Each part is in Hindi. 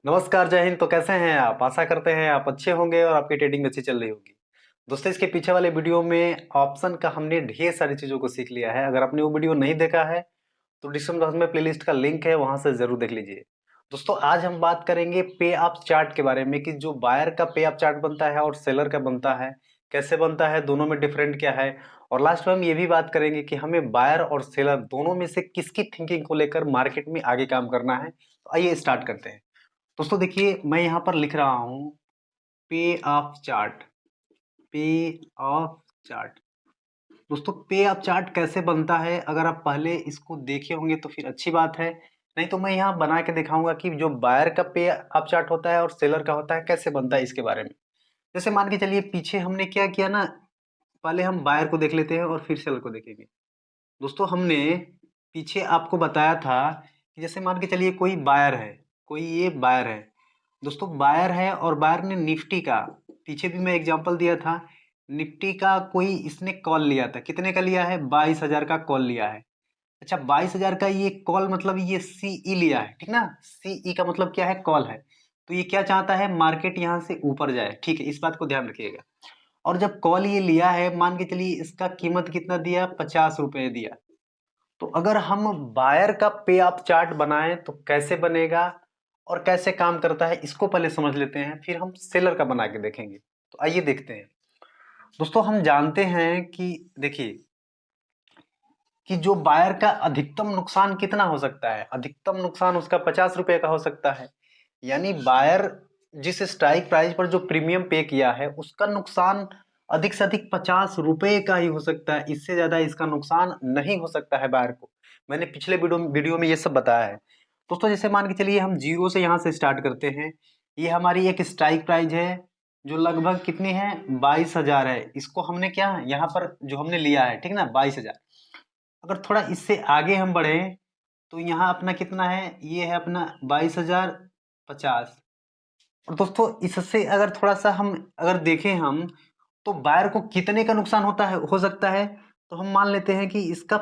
नमस्कार, जय हिंद। तो कैसे हैं आप? आशा करते हैं आप अच्छे होंगे और आपकी ट्रेडिंग अच्छी चल रही होगी। दोस्तों, इसके पीछे वाले वीडियो में ऑप्शन का हमने ढेर सारी चीज़ों को सीख लिया है। अगर आपने वो वीडियो नहीं देखा है तो डिस्क्रिप्शन बॉक्स में प्लेलिस्ट का लिंक है, वहां से जरूर देख लीजिए। दोस्तों, आज हम बात करेंगे पे अप चार्ट के बारे में कि जो बायर का पे अप चार्ट बनता है और सेलर का बनता है, कैसे बनता है, दोनों में डिफरेंट क्या है। और लास्ट में हम ये भी बात करेंगे कि हमें बायर और सेलर दोनों में से किसकी थिंकिंग को लेकर मार्केट में आगे काम करना है। तो आइए स्टार्ट करते हैं। दोस्तों देखिए, मैं यहाँ पर लिख रहा हूँ पे ऑफ चार्ट। पे ऑफ चार्ट। दोस्तों, पे ऑफ चार्ट कैसे बनता है, अगर आप पहले इसको देखे होंगे तो फिर अच्छी बात है। नहीं तो मैं यहाँ बना के दिखाऊंगा कि जो बायर का पे ऑफ चार्ट होता है और सेलर का होता है कैसे बनता है इसके बारे में। जैसे मान के चलिए, पीछे हमने क्या किया ना, पहले हम बायर को देख लेते हैं और फिर सेलर को देखेंगे। दोस्तों, हमने पीछे आपको बताया था कि जैसे मान के चलिए कोई बायर है, कोई ये बायर है। दोस्तों, बायर है और बायर ने निफ्टी का, पीछे भी मैं एग्जांपल दिया था, निफ्टी का कोई इसने कॉल लिया था। कितने का लिया है? 22,000 का कॉल लिया है। अच्छा, 22,000 का ये कॉल मतलब ये सीई लिया है, ठीक ना। सीई का मतलब क्या है? कॉल है। तो ये क्या चाहता है? मार्केट यहाँ से ऊपर जाए, ठीक है, इस बात को ध्यान रखिएगा। और जब कॉल ये लिया है, मान के चलिए इसका कीमत कितना दिया? 50 रुपए दिया। तो अगर हम बायर का पे अप चार्ट बनाएं तो कैसे बनेगा और कैसे काम करता है, इसको पहले समझ लेते हैं, फिर हम सेलर का बना के देखेंगे। तो आइए देखते हैं। दोस्तों, हम जानते हैं कि देखिए कि जो बायर का अधिकतम नुकसान कितना हो सकता है? अधिकतम नुकसान उसका 50 रुपए का हो सकता है। यानी बायर जिस स्ट्राइक प्राइस पर जो प्रीमियम पे किया है उसका नुकसान अधिक से अधिक 50 रुपए का ही हो सकता है। इससे ज्यादा इसका नुकसान नहीं हो सकता है बायर को। मैंने पिछले वीडियो में ये सब बताया है। दोस्तों, जैसे मान के चलिए हम जीरो से यहाँ से स्टार्ट करते हैं। ये हमारी एक स्ट्राइक प्राइस है जो लगभग कितनी है? 22,000 है। इसको हमने क्या यहाँ पर जो हमने लिया है, ठीक ना, 22,000। अगर थोड़ा इससे आगे हम बढ़े तो यहाँ अपना कितना है? ये है अपना 22,050। और दोस्तों, इससे अगर थोड़ा सा हम अगर देखें हम, तो बायर को कितने का नुकसान होता है, हो सकता है? तो हम मान लेते हैं कि इसका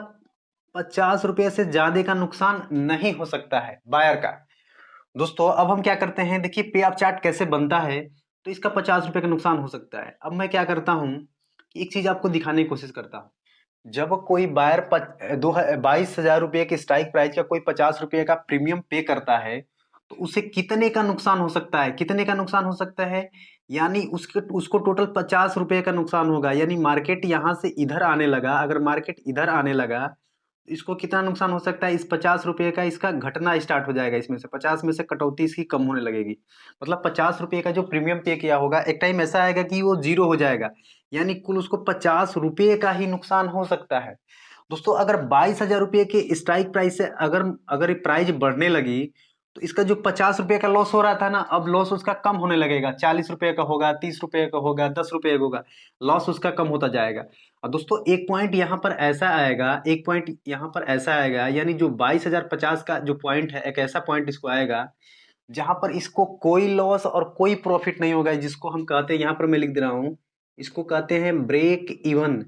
50 रुपये से ज्यादा का नुकसान नहीं हो सकता है बायर का। दोस्तों, अब हम क्या करते हैं, देखिए पे ऑफ चार्ट कैसे बनता है। तो इसका 50 रुपये का नुकसान हो सकता है। अब मैं क्या करता हूँ कि एक चीज आपको दिखाने की कोशिश करता हूँ। जब कोई बायर 22,000 रुपये की स्ट्राइक प्राइस का कोई 50 रुपये का प्रीमियम पे करता है, तो उसे कितने का नुकसान हो सकता है? कितने का नुकसान हो सकता है? यानी उसके उसको टोटल 50 रुपये का नुकसान होगा। यानी मार्केट यहाँ से इधर आने लगा, अगर मार्केट इधर आने लगा तो इसको कितना नुकसान हो सकता है? इस 50 रुपये का इसका घटना स्टार्ट हो जाएगा। इसमें से 50 में से कटौती इसकी कम होने लगेगी। मतलब 50 रुपये का जो प्रीमियम पे किया होगा, एक टाइम ऐसा आएगा कि वो जीरो हो जाएगा। यानी कुल उसको 50 रुपये का ही नुकसान हो सकता है। दोस्तों, अगर 22,000 रुपये के स्ट्राइक प्राइस से अगर अगर प्राइस बढ़ने लगी तो इसका जो 50 रुपये का लॉस हो रहा था ना, अब लॉस उसका कम होने लगेगा। 40 रुपये का होगा, 30 रुपये का होगा, 10 रुपये का होगा। लॉस उसका कम होता जाएगा। और दोस्तों, एक पॉइंट यहाँ पर ऐसा आएगा, एक पॉइंट यहाँ पर ऐसा आएगा, यानी जो 22,050 का जो पॉइंट है, एक ऐसा पॉइंट इसको आएगा जहां पर इसको कोई लॉस और कोई प्रॉफिट नहीं होगा। जिसको हम कहते हैं, यहाँ पर मैं लिख दे रहा हूं, इसको कहते हैं break even.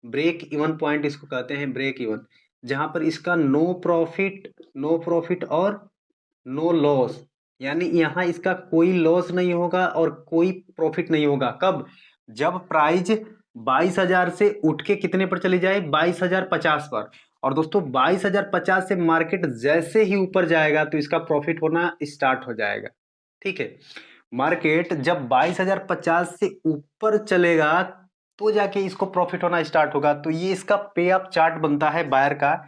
Break even point इसको कहते हैं, ब्रेक इवन। जहां पर इसका नो प्रॉफिट, नो प्रॉफिट और नो लॉस। यानी यहाँ इसका कोई लॉस नहीं होगा और कोई प्रॉफिट नहीं होगा। कब? जब प्राइस 22,000 से उठ के कितने पर चली जाए? 22,050 पर। और दोस्तों, 22,050 से मार्केट जैसे ही ऊपर जाएगा तो इसका प्रॉफिट होना स्टार्ट हो जाएगा। ठीक है। मार्केट जब 22,050 से ऊपर चलेगा तो जाके इसको प्रॉफिट होना स्टार्ट होगा। तो ये इसका पे अप चार्ट बनता है बायर का।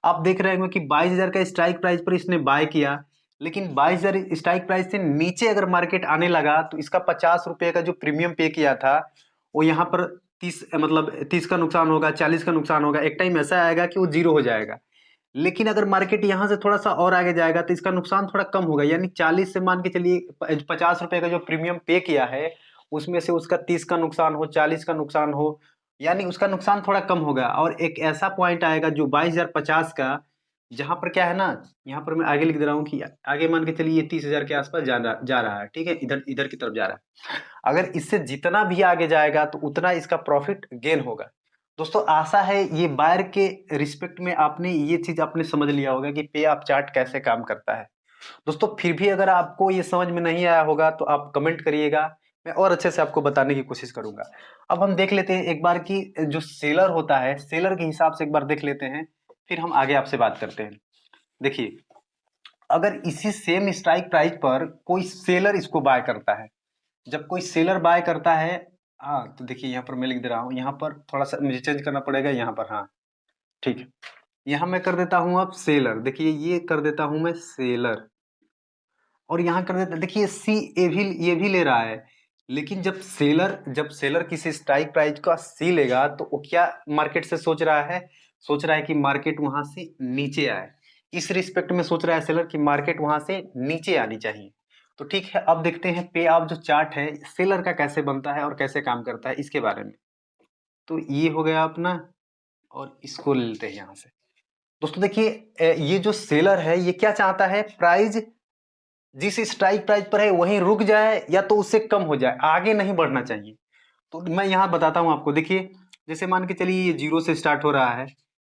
आप देख रहे होंगे कि 22,000 का स्ट्राइक प्राइस पर इसने बाय किया, लेकिन 22,000 स्ट्राइक प्राइस से नीचे अगर मार्केट आने लगा तो इसका 50 रुपये का जो प्रीमियम पे किया था वो यहाँ पर 30, मतलब 30 का नुकसान होगा, 40 का नुकसान होगा। एक टाइम ऐसा आएगा कि वो जीरो हो जाएगा। लेकिन अगर मार्केट यहाँ से थोड़ा सा और आगे जाएगा तो इसका नुकसान थोड़ा कम होगा। यानी 40 से मान के चलिए 50 रुपये का जो प्रीमियम पे किया है उसमें से उसका 30 का नुकसान हो, 40 का नुकसान हो, यानी उसका नुकसान थोड़ा कम होगा। और एक ऐसा पॉइंट आएगा जो 22,050 का, जहां पर क्या है ना, यहाँ पर मैं आगे लिख दे रहा हूँ कि आगे मान के चलिए 30,000 के आसपास जा रहा है। ठीक है, इधर इधर की तरफ जा रहा है। अगर इससे जितना भी आगे जाएगा तो उतना इसका प्रॉफिट गेन होगा। दोस्तों, आशा है ये बायर के रिस्पेक्ट में आपने ये चीज आपने समझ लिया होगा कि पे अप चार्ट कैसे काम करता है। दोस्तों फिर भी अगर आपको ये समझ में नहीं आया होगा तो आप कमेंट करिएगा, मैं और अच्छे से आपको बताने की कोशिश करूंगा। अब हम देख लेते हैं एक बार कि जो सेलर होता है, सेलर के हिसाब से एक बार देख लेते हैं, फिर हम आगे आपसे बात करते हैं। देखिए, अगर इसी सेम स्ट्राइक प्राइस पर कोई सेलर इसको बाय करता है, जब कोई सेलर बाय करता है, हाँ तो देखिए यहाँ पर मैं लिख दे रहा हूँ, यहाँ पर थोड़ा सा मुझे चेंज करना पड़ेगा यहाँ पर, हाँ ठीक है। यहाँ मैं कर देता हूँ अब सेलर, देखिए ये कर देता हूँ मैं सेलर, और यहाँ कर देता, देखिए सी ये भी ले रहा है, लेकिन जब सेलर किसी स्ट्राइक प्राइस का सी लेगा तो वो क्या मार्केट से सोच रहा है, सोच रहा है कि मार्केट वहां से नीचे आए। इस रिस्पेक्ट में सोच रहा है सेलर कि मार्केट वहां से नीचे आनी चाहिए। तो ठीक है, अब देखते हैं पे ऑफ जो चार्ट है सेलर का कैसे बनता है और कैसे काम करता है इसके बारे में। तो ये हो गया अपना, और इसको ले लेते हैं यहाँ से। दोस्तों देखिए, ये जो सेलर है ये क्या चाहता है, प्राइस जिस स्ट्राइक प्राइस पर है वहीं रुक जाए या तो उससे कम हो जाए, आगे नहीं बढ़ना चाहिए। तो मैं यहाँ बताता हूँ आपको, देखिए जैसे मान के चलिए ये जीरो से स्टार्ट हो रहा है,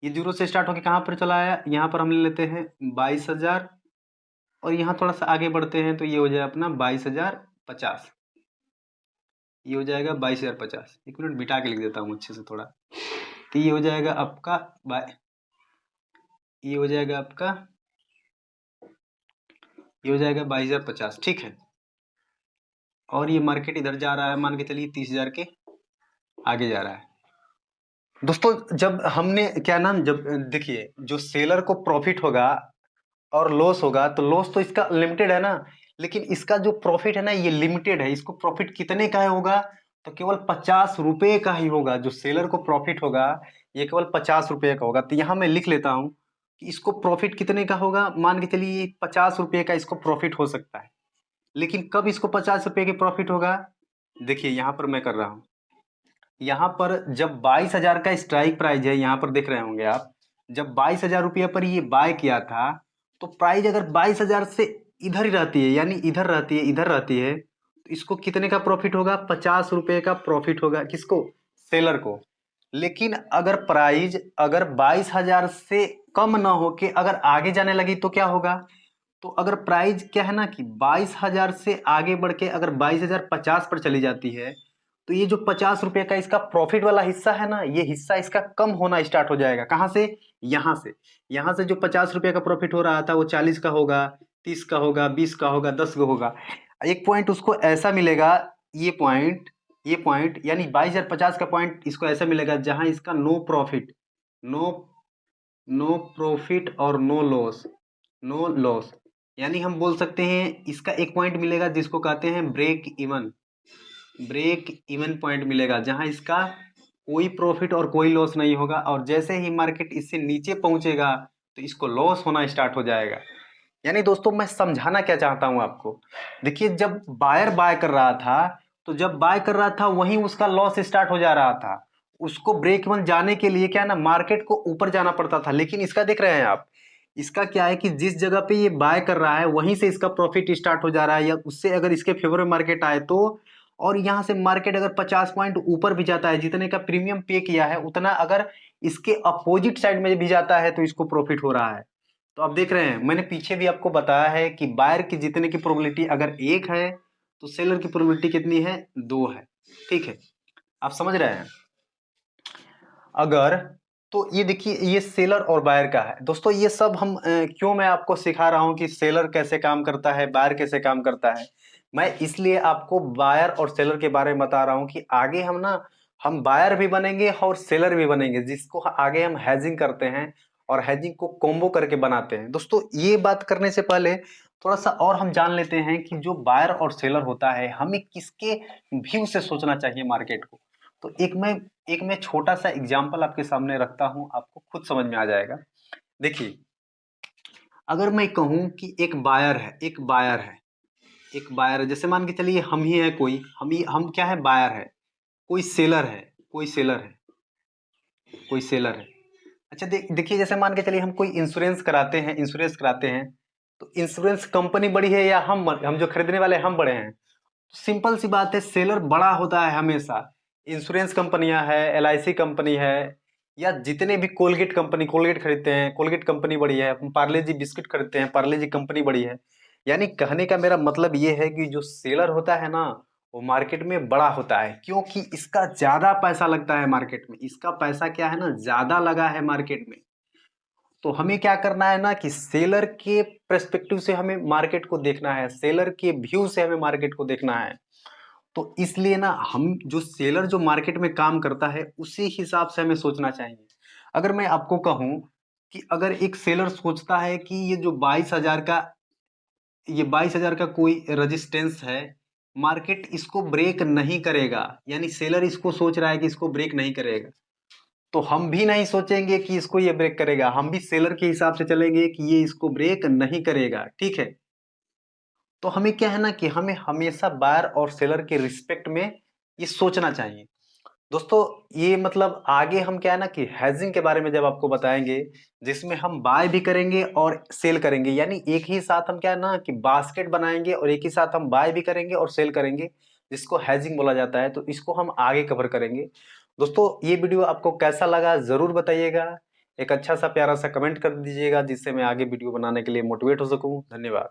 ये जीरो से स्टार्ट होकर कहाँ पर चला आया, यहाँ पर हम ले लेते हैं 22,000, और यहाँ थोड़ा सा आगे बढ़ते हैं तो ये हो जाए अपना 22,050, ये हो जाएगा 22,050। एक मिनट बिठा के लिख देता हूँ अच्छे से थोड़ा, तो ये हो जाएगा आपका ये हो जाएगा आपका ये हो जाएगा 22,050, ठीक है। और ये मार्केट इधर जा रहा है, मान के चलिए 30,000 के आगे जा रहा है। दोस्तों जब हमने क्या नाम, जब देखिए जो सेलर को प्रॉफिट होगा और लॉस होगा, तो लॉस तो इसका लिमिटेड है ना, लेकिन इसका जो प्रॉफिट है ना ये लिमिटेड है। इसको प्रॉफिट कितने का है होगा, तो केवल 50 रुपए का ही होगा। जो सेलर को प्रॉफिट होगा ये केवल 50 रुपए का होगा। तो यहाँ मैं लिख लेता हूँ कि इसको प्रॉफिट कितने का होगा, मान के चलिए 50 रुपए का इसको प्रॉफिट हो सकता है। लेकिन कब इसको 50 रुपए के प्रॉफिट होगा, देखिए यहाँ पर मैं कर रहा हूँ, यहाँ पर जब 22,000 का स्ट्राइक प्राइस है, यहाँ पर देख रहे होंगे आप, जब 22,000 रुपया पर ये बाय किया था, तो प्राइस अगर 22,000 से इधर ही रहती है, यानी इधर रहती है, इधर रहती है, तो इसको कितने का प्रॉफिट होगा, 50 रुपए का प्रॉफिट होगा। किसको, सेलर को। लेकिन अगर प्राइस अगर 22,000 से कम ना होके अगर आगे जाने लगी तो क्या होगा, तो अगर प्राइस क्या है ना कि 22,000 से आगे बढ़ के अगर 22,050 पर चली जाती है, तो ये जो 50 रुपए का इसका प्रॉफिट वाला हिस्सा है ना, ये हिस्सा इसका कम होना स्टार्ट हो जाएगा। कहाँ से, यहाँ से। यहाँ से जो 50 रुपए का प्रॉफिट हो रहा था वो 40 का होगा, 30 का होगा, 20 का होगा, 10 का होगा। एक पॉइंट उसको ऐसा मिलेगा, ये पॉइंट यानी 22,050 का पॉइंट इसको ऐसा मिलेगा जहां इसका नो नो प्रॉफिट और नो लॉस, यानी हम बोल सकते हैं इसका एक पॉइंट मिलेगा जिसको कहते हैं ब्रेक इवन पॉइंट मिलेगा, जहां इसका कोई प्रॉफिट और कोई लॉस नहीं होगा। और जैसे ही मार्केट इससे नीचे पहुंचेगा तो इसको लॉस होना स्टार्ट हो जाएगा। यानी दोस्तों मैं समझाना क्या चाहता हूं आपको, देखिए जब बायर बाय कर रहा था, तो जब बाय कर रहा था वहीं उसका लॉस स्टार्ट हो जा रहा था। उसको ब्रेक इवन जाने के लिए क्या है ना, मार्केट को ऊपर जाना पड़ता था। लेकिन इसका देख रहे हैं आप, इसका क्या है कि जिस जगह पे ये बाय कर रहा है वहीं से इसका प्रॉफिट स्टार्ट हो जा रहा है, या उससे अगर इसके फेवर में मार्केट आए तो। और यहाँ से मार्केट अगर 50 पॉइंट ऊपर भी जाता है, जितने का प्रीमियम पे किया है उतना अगर इसके अपोजिट साइड में भी जाता है तो इसको प्रॉफिट हो रहा है। तो आप देख रहे हैं, मैंने पीछे भी आपको बताया है कि बायर की जीतने की प्रोबेबिलिटी अगर 1 है तो सेलर की प्रोबेबिलिटी कितनी है, 2 है। ठीक है, आप समझ रहे हैं। अगर तो ये देखिए ये सेलर और बायर का है। दोस्तों ये सब हम क्यों मैं आपको सिखा रहा हूं कि सेलर कैसे काम करता है, बायर कैसे काम करता है। मैं इसलिए आपको बायर और सेलर के बारे में बता रहा हूं कि आगे हम बायर भी बनेंगे और सेलर भी बनेंगे, जिसको आगे हम हेजिंग करते हैं और हेजिंग को कॉम्बो करके बनाते हैं। दोस्तों ये बात करने से पहले थोड़ा सा और हम जान लेते हैं कि जो बायर और सेलर होता है हमें किसके व्यू से सोचना चाहिए मार्केट को। तो एक मैं छोटा सा एग्जांपल आपके सामने रखता हूं, आपको खुद समझ में आ जाएगा। देखिए अगर मैं कहूं कि एक बायर है, जैसे मान के चलिए हम ही है, हम क्या है, बायर है, कोई सेलर है, कोई सेलर है। अच्छा देखिए जैसे मान के चलिए हम कोई इंश्योरेंस कराते हैं, तो इंश्योरेंस कंपनी बड़ी है या हम जो खरीदने वाले हम बड़े हैं। सिंपल सी बात है, सेलर बड़ा होता है हमेशा। इंश्योरेंस कंपनियां है, एलआईसी कंपनी है, या जितने भी कोलगेट खरीदते हैं, कोलगेट कंपनी बड़ी है। हम पार्ले जी बिस्किट खरीदते हैं, पार्ले जी कंपनी बड़ी है। यानी कहने का मेरा मतलब ये है कि जो सेलर होता है ना, वो मार्केट में बड़ा होता है, क्योंकि इसका ज्यादा पैसा लगता है मार्केट में। इसका पैसा क्या है ना, ज्यादा लगा है मार्केट में। तो हमें क्या करना है ना कि सेलर के पर्सपेक्टिव से हमें मार्केट को देखना है, सेलर के व्यू से हमें मार्केट को देखना है। तो इसलिए ना हम जो सेलर जो मार्केट में काम करता है उसी हिसाब से हमें सोचना चाहिए। अगर मैं आपको कहूं कि अगर एक सेलर सोचता है कि ये 22,000 का कोई रेजिस्टेंस है, मार्केट इसको ब्रेक नहीं करेगा, यानी सेलर इसको सोच रहा है कि इसको ब्रेक नहीं करेगा, तो हम भी नहीं सोचेंगे कि इसको ये ब्रेक करेगा, हम भी सेलर के हिसाब से चलेंगे कि ये इसको ब्रेक नहीं करेगा। ठीक है। तो हमें क्या है ना कि हमें हमेशा बायर और सेलर के रिस्पेक्ट में ये सोचना चाहिए। दोस्तों, ये मतलब आगे हम क्या है ना कि हेजिंग के बारे में जब आपको बताएंगे, जिसमें हम बाय भी करेंगे और सेल करेंगे, यानी एक ही साथ हम क्या है ना कि बास्केट बनाएंगे और एक ही साथ हम बाय भी करेंगे और सेल करेंगे, जिसको हेजिंग बोला जाता है। तो इसको हम आगे कवर करेंगे। दोस्तों, ये वीडियो आपको कैसा लगा जरूर बताइएगा। एक अच्छा सा प्यारा सा कमेंट कर दीजिएगा, जिससे मैं आगे वीडियो बनाने के लिए मोटिवेट हो सकूं। धन्यवाद।